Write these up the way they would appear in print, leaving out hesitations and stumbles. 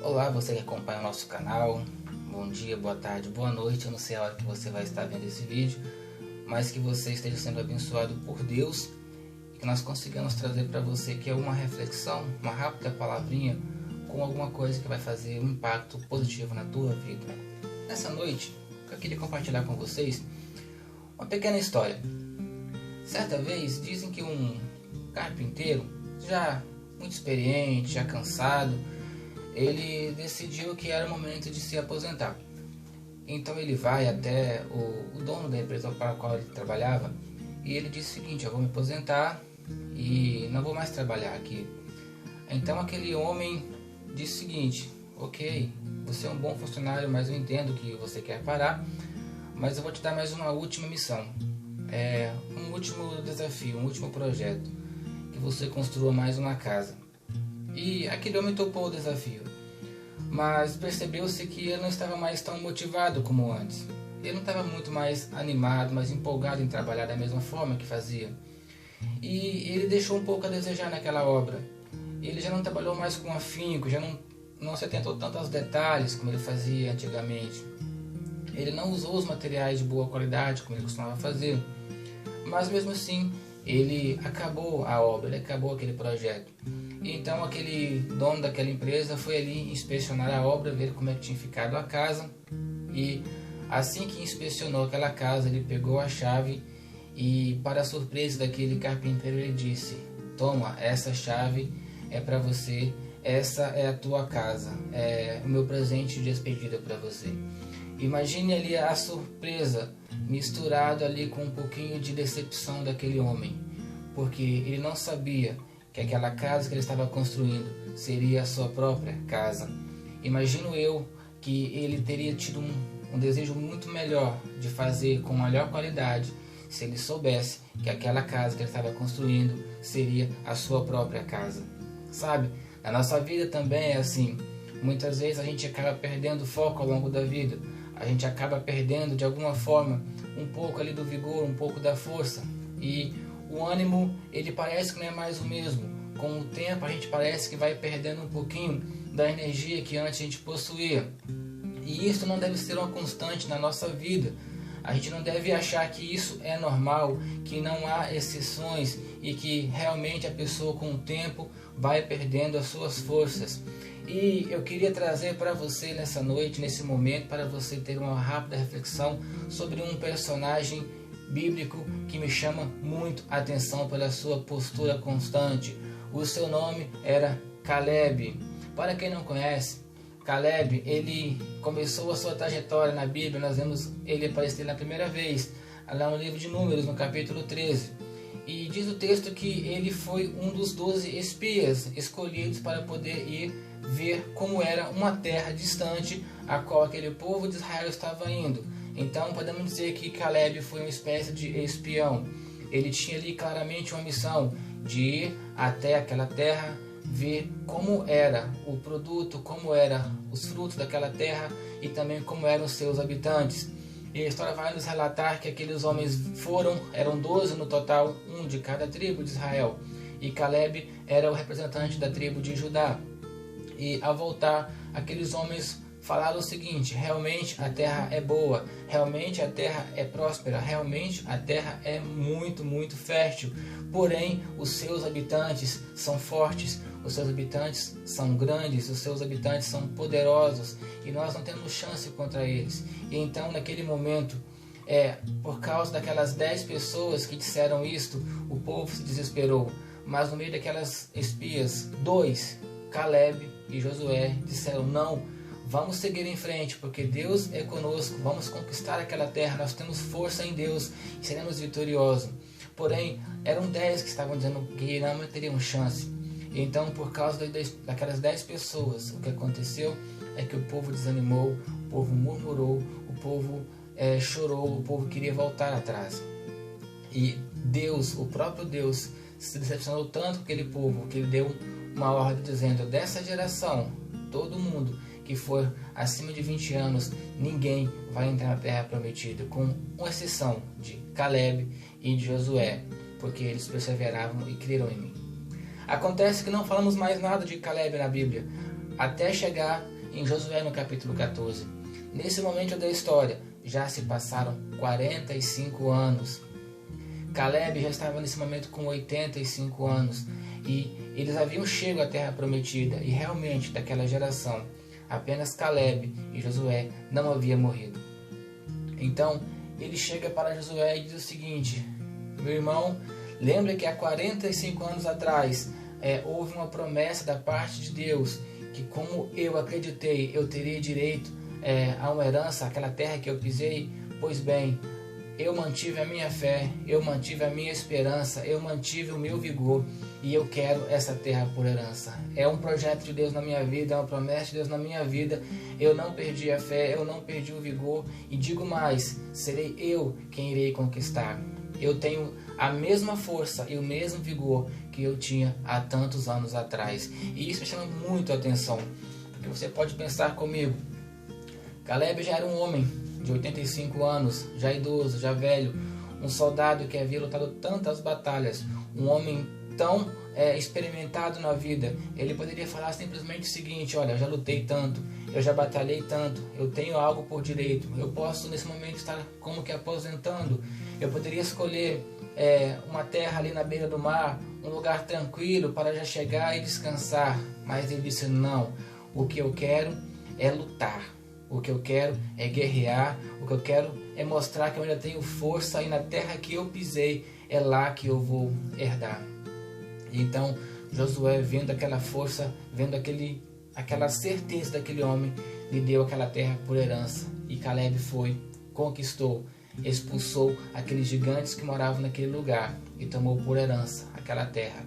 Olá, você que acompanha o nosso canal. Bom dia, boa tarde, boa noite. Eu não sei a hora que você vai estar vendo esse vídeo, mas que você esteja sendo abençoado por Deus e que nós consigamos trazer para você que é uma reflexão, uma rápida palavrinha com alguma coisa que vai fazer um impacto positivo na tua vida. Nessa noite, eu queria compartilhar com vocês uma pequena história. Certa vez, dizem que um carpinteiro, já muito experiente, já cansado, ele decidiu que era o momento de se aposentar. Então ele vai até o dono da empresa para a qual ele trabalhava e ele disse o seguinte: eu vou me aposentar e não vou mais trabalhar aqui. Então aquele homem disse o seguinte: ok, você é um bom funcionário, mas eu entendo que você quer parar, mas eu vou te dar mais uma última missão, um último desafio, um último projeto, que você construa mais uma casa. E aquele homem topou o desafio, mas percebeu-se que ele não estava mais tão motivado como antes. Ele não estava muito mais animado, mais empolgado em trabalhar da mesma forma que fazia. E ele deixou um pouco a desejar naquela obra. Ele já não trabalhou mais com afinco, já não se atentou tanto aos detalhes como ele fazia antigamente. Ele não usou os materiais de boa qualidade como ele costumava fazer. Mas mesmo assim, ele acabou a obra, ele acabou aquele projeto. Então aquele dono daquela empresa foi ali inspecionar a obra, ver como é que tinha ficado a casa. E assim que inspecionou aquela casa, ele pegou a chave e, para a surpresa daquele carpinteiro, ele disse: toma, essa chave é para você, essa é a tua casa, é o meu presente de despedida para você. Imagine ali a surpresa misturado ali com um pouquinho de decepção daquele homem, porque ele não sabia que aquela casa que ele estava construindo seria a sua própria casa. Imagino eu que ele teria tido um desejo muito melhor de fazer com melhor qualidade se ele soubesse que aquela casa que ele estava construindo seria a sua própria casa. Sabe, na nossa vida também é assim. Muitas vezes a gente acaba perdendo foco ao longo da vida. A gente acaba perdendo de alguma forma um pouco ali do vigor, um pouco da força. E o ânimo, ele parece que não é mais o mesmo. Com o tempo a gente parece que vai perdendo um pouquinho da energia que antes a gente possuía. E isso não deve ser uma constante na nossa vida. A gente não deve achar que isso é normal, que não há exceções e que realmente a pessoa com o tempo vai perdendo as suas forças. E eu queria trazer para você nessa noite, nesse momento, para você ter uma rápida reflexão sobre um personagem bíblico que me chama muito a atenção pela sua postura constante. O seu nome era Caleb. Para quem não conhece, Caleb, ele começou a sua trajetória na Bíblia. Nós vemos ele aparecer na primeira vez, lá no livro de Números, no capítulo 13. E diz o texto que ele foi um dos 12 espias escolhidos para poder ir ver como era uma terra distante a qual aquele povo de Israel estava indo. Então podemos dizer que Caleb foi uma espécie de espião. Ele tinha ali claramente uma missão de ir até aquela terra, ver como era o produto, como eram os frutos daquela terra e também como eram os seus habitantes. E a história vai nos relatar que aqueles homens eram 12 no total, um de cada tribo de Israel. E Caleb era o representante da tribo de Judá. E ao voltar, aqueles homens falaram o seguinte: realmente a terra é boa, realmente a terra é próspera, realmente a terra é muito, muito fértil. Porém, os seus habitantes são fortes, os seus habitantes são grandes, os seus habitantes são poderosos e nós não temos chance contra eles. E então, naquele momento, por causa daquelas 10 pessoas que disseram isto, o povo se desesperou. Mas no meio daquelas espias, 2, Caleb e Josué, disseram: não, vamos seguir em frente, porque Deus é conosco, vamos conquistar aquela terra, nós temos força em Deus e seremos vitoriosos. Porém, eram 10 que estavam dizendo que não teriam chance. Então, por causa daquelas 10 pessoas, o que aconteceu é que o povo desanimou, o povo murmurou, o povo chorou, o povo queria voltar atrás. E Deus, o próprio Deus, se decepcionou tanto com aquele povo que ele deu uma ordem dizendo: dessa geração, todo mundo que for acima de 20 anos, ninguém vai entrar na terra prometida, com exceção de Caleb e de Josué, porque eles perseveravam e creram em mim. Acontece que não falamos mais nada de Caleb na Bíblia, até chegar em Josué no capítulo 14. Nesse momento da história, já se passaram 45 anos. Caleb já estava nesse momento com 85 anos e eles haviam chegado à terra prometida, e realmente daquela geração apenas Caleb e Josué não haviam morrido. Então ele chega para Josué e diz o seguinte: meu irmão, lembra que há 45 anos atrás houve uma promessa da parte de Deus que, como eu acreditei, eu teria direito a uma herança, aquela terra que eu pisei? Pois bem, eu mantive a minha fé, eu mantive a minha esperança, eu mantive o meu vigor, e eu quero essa terra por herança. É um projeto de Deus na minha vida, é uma promessa de Deus na minha vida. Eu não perdi a fé, eu não perdi o vigor, e digo mais, serei eu quem irei conquistar. Eu tenho a mesma força e o mesmo vigor que eu tinha há tantos anos atrás. E isso me chama muito a atenção, porque você pode pensar comigo, Caleb já era um homem de 85 anos, já idoso, já velho, um soldado que havia lutado tantas batalhas, um homem tão experimentado na vida. Ele poderia falar simplesmente o seguinte: olha, eu já lutei tanto, eu já batalhei tanto, eu tenho algo por direito, eu posso nesse momento estar como que aposentando, eu poderia escolher uma terra ali na beira do mar, um lugar tranquilo para já chegar e descansar. Mas ele disse: não, o que eu quero é lutar. O que eu quero é guerrear, o que eu quero é mostrar que eu ainda tenho força, e na terra que eu pisei é lá que eu vou herdar. Então Josué, vendo aquela força, vendo aquela certeza daquele homem, lhe deu aquela terra por herança. E Caleb foi, conquistou, expulsou aqueles gigantes que moravam naquele lugar e tomou por herança aquela terra.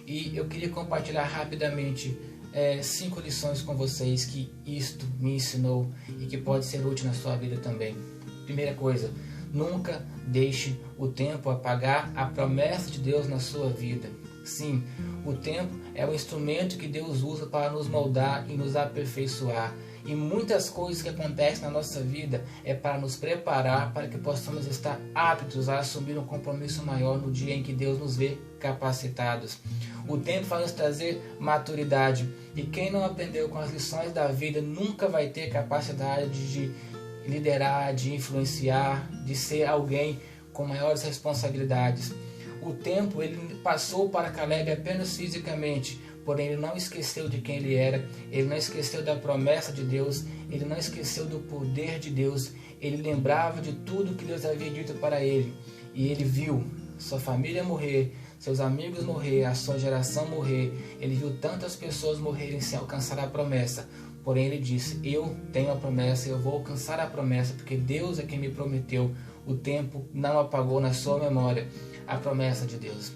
E eu queria compartilhar rapidamente 5 lições com vocês que isto me ensinou e que pode ser útil na sua vida também. Primeira coisa, nunca deixe o tempo apagar a promessa de Deus na sua vida. Sim, o tempo é o instrumento que Deus usa para nos moldar e nos aperfeiçoar. E muitas coisas que acontecem na nossa vida é para nos preparar para que possamos estar aptos a assumir um compromisso maior no dia em que Deus nos vê capacitados. O tempo vai nos trazer maturidade, e quem não aprendeu com as lições da vida nunca vai ter capacidade de liderar, de influenciar, de ser alguém com maiores responsabilidades. O tempo ele passou para Caleb apenas fisicamente, porém ele não esqueceu de quem ele era, ele não esqueceu da promessa de Deus, ele não esqueceu do poder de Deus, ele lembrava de tudo que Deus havia dito para ele, e ele viu sua família morrer, seus amigos morrer, a sua geração morrer, ele viu tantas pessoas morrerem sem alcançar a promessa. Porém ele disse: eu tenho a promessa, eu vou alcançar a promessa, porque Deus é quem me prometeu. O tempo não apagou na sua memória a promessa de Deus.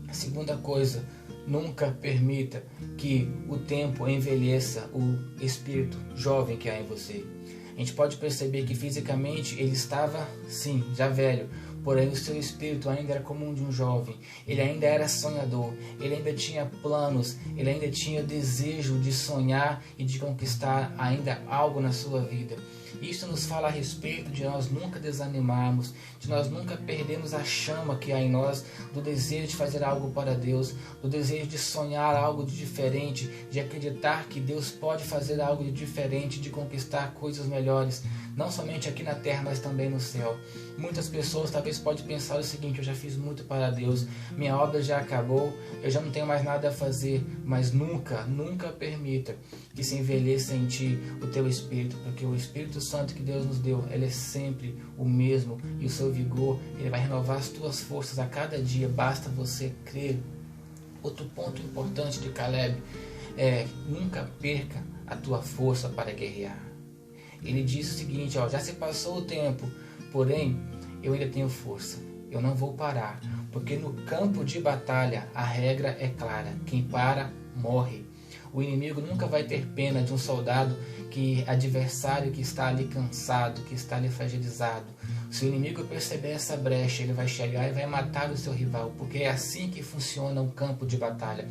A segunda coisa, nunca permita que o tempo envelheça o espírito jovem que há em você. A gente pode perceber que fisicamente ele estava, sim, já velho, porém o seu espírito ainda era como um de um jovem. Ele ainda era sonhador, ele ainda tinha planos, ele ainda tinha desejo de sonhar e de conquistar ainda algo na sua vida. Isso nos fala a respeito de nós nunca desanimarmos, de nós nunca perdermos a chama que há em nós, do desejo de fazer algo para Deus, do desejo de sonhar algo de diferente, de acreditar que Deus pode fazer algo de diferente, de conquistar coisas melhores, não somente aqui na terra, mas também no céu. Muitas pessoas talvez podem pensar o seguinte: eu já fiz muito para Deus, minha obra já acabou, eu já não tenho mais nada a fazer. Mas nunca, nunca permita que se envelheça em ti o teu espírito, porque o Espírito Santo que Deus nos deu, ele é sempre o mesmo, e o seu vigor, ele vai renovar as tuas forças a cada dia, basta você crer. Outro ponto importante de Caleb é: nunca perca a tua força para guerrear. Ele diz o seguinte: já se passou o tempo, porém eu ainda tenho força, eu não vou parar, porque no campo de batalha a regra é clara: quem para, morre. O inimigo nunca vai ter pena de um soldado adversário que está ali cansado, que está ali fragilizado. Se o inimigo perceber essa brecha, ele vai chegar e vai matar o seu rival, porque é assim que funciona um campo de batalha.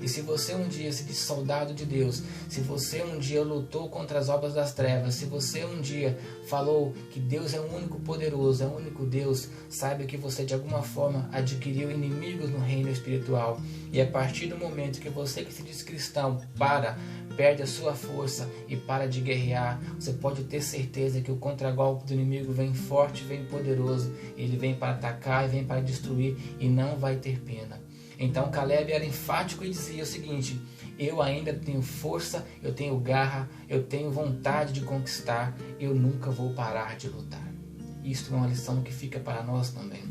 E se você um dia se diz soldado de Deus, se você um dia lutou contra as obras das trevas, se você um dia falou que Deus é o único poderoso, é o único Deus, saiba que você de alguma forma adquiriu inimigos no reino espiritual. E a partir do momento que você que se diz cristão perde a sua força e para de guerrear, você pode ter certeza que o contragolpe do inimigo vem forte, vem poderoso. Ele vem para atacar e vem para destruir e não vai ter pena. Então Caleb era enfático e dizia o seguinte: eu ainda tenho força, eu tenho garra, eu tenho vontade de conquistar, eu nunca vou parar de lutar. Isso é uma lição que fica para nós também.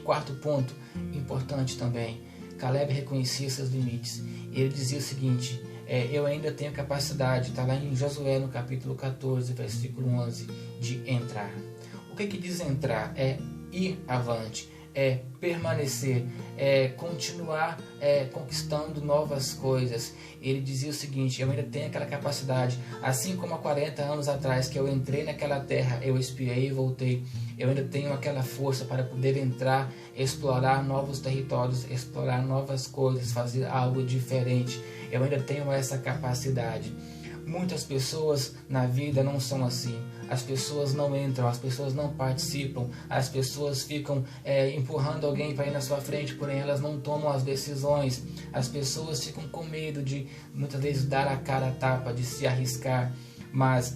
Quarto ponto importante também, Caleb reconhecia seus limites. Ele dizia o seguinte: eu ainda tenho capacidade, está lá em Josué no capítulo 14, versículo 11, de entrar. O que diz entrar? É ir avante, é permanecer, é continuar conquistando novas coisas. Ele dizia o seguinte: eu ainda tenho aquela capacidade, assim como há 40 anos atrás que eu entrei naquela terra, eu espiei e voltei, eu ainda tenho aquela força para poder entrar, explorar novos territórios, explorar novas coisas, fazer algo diferente. Eu ainda tenho essa capacidade. Muitas pessoas na vida não são assim. As pessoas não entram, as pessoas não participam, as pessoas ficam empurrando alguém para ir na sua frente, porém elas não tomam as decisões. As pessoas ficam com medo de muitas vezes dar a cara a tapa, de se arriscar. Mas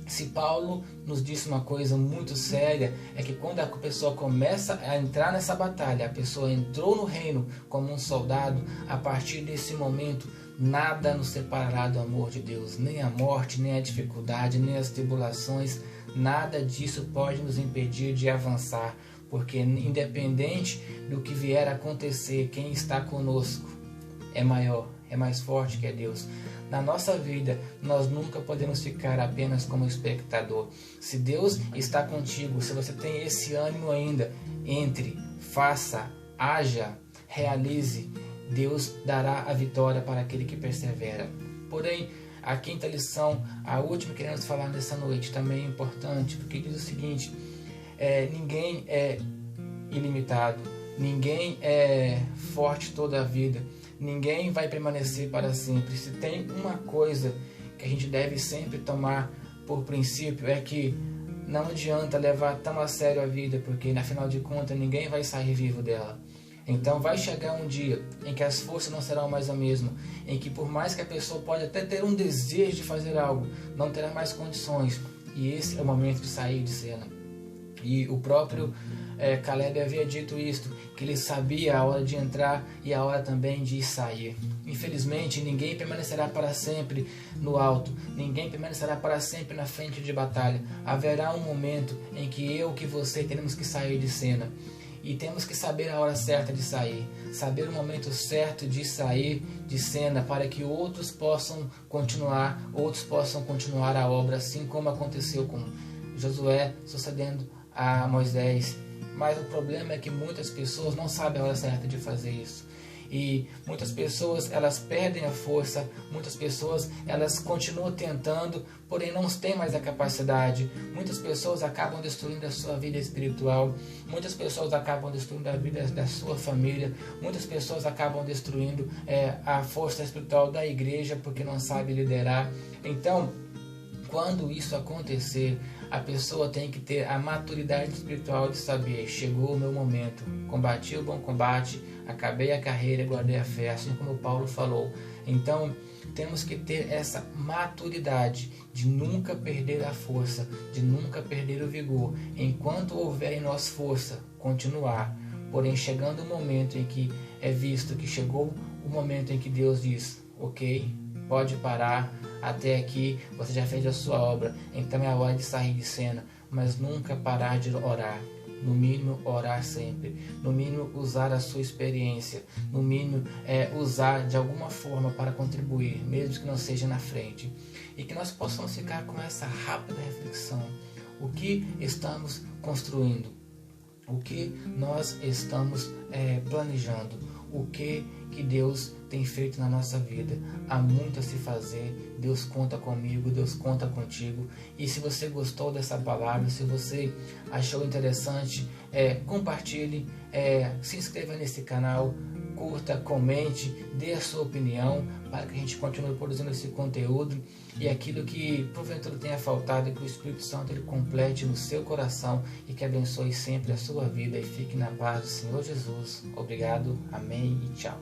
se Paulo nos disse uma coisa muito séria, é que quando a pessoa começa a entrar nessa batalha, a pessoa entrou no reino como um soldado, a partir desse momento nada nos separará do amor de Deus, nem a morte, nem a dificuldade, nem as tribulações, nada disso pode nos impedir de avançar, porque independente do que vier a acontecer, quem está conosco é maior, é mais forte que é Deus. Na nossa vida, nós nunca podemos ficar apenas como espectador. Se Deus está contigo, se você tem esse ânimo ainda, entre, faça, haja, realize. Deus dará a vitória para aquele que persevera. Porém, a quinta lição, a última que queremos falar nessa noite, também é importante, porque diz o seguinte: ninguém é ilimitado, ninguém é forte toda a vida, ninguém vai permanecer para sempre. Se tem uma coisa que a gente deve sempre tomar por princípio, é que não adianta levar tão a sério a vida, porque na final de contas ninguém vai sair vivo dela. Então vai chegar um dia em que as forças não serão mais a mesma, em que por mais que a pessoa pode até ter um desejo de fazer algo, não terá mais condições, e esse é o momento de sair de cena. E o próprio Caleb havia dito isto, que ele sabia a hora de entrar e a hora também de sair. Infelizmente, ninguém permanecerá para sempre no alto, ninguém permanecerá para sempre na frente de batalha. Haverá um momento em que eu, que você, teremos que sair de cena. E temos que saber a hora certa de sair, saber o momento certo de sair de cena, para que outros possam continuar a obra, assim como aconteceu com Josué sucedendo a Moisés. Mas o problema é que muitas pessoas não sabem a hora certa de fazer isso. E muitas pessoas, elas perdem a força, muitas pessoas, elas continuam tentando, porém não têm mais a capacidade. Muitas pessoas acabam destruindo a sua vida espiritual, muitas pessoas acabam destruindo a vida da sua família, muitas pessoas acabam destruindo a força espiritual da igreja, porque não sabe liderar. Então, quando isso acontecer, a pessoa tem que ter a maturidade espiritual de saber: chegou o meu momento, combati o bom combate, acabei a carreira e guardei a fé, assim como Paulo falou. Então, temos que ter essa maturidade de nunca perder a força, de nunca perder o vigor. Enquanto houver em nós força, continuar. Porém, chegando o momento em que é visto que chegou o momento em que Deus diz: ok, pode parar, até aqui você já fez a sua obra, então é a hora de sair de cena, mas nunca parar de orar. No mínimo, orar sempre. No mínimo, usar a sua experiência. No mínimo, usar de alguma forma para contribuir, mesmo que não seja na frente. E que nós possamos ficar com essa rápida reflexão. O que estamos construindo? O que nós estamos planejando? O que Deus tem feito na nossa vida? Há muito a se fazer. Deus conta comigo, Deus conta contigo. E se você gostou dessa palavra, se você achou interessante, compartilhe, se inscreva nesse canal, curta, comente, dê a sua opinião, para que a gente continue produzindo esse conteúdo, e aquilo que porventura tenha faltado, que o Espírito Santo ele complete no seu coração, e que abençoe sempre a sua vida, e fique na paz do Senhor Jesus. Obrigado, amém e tchau.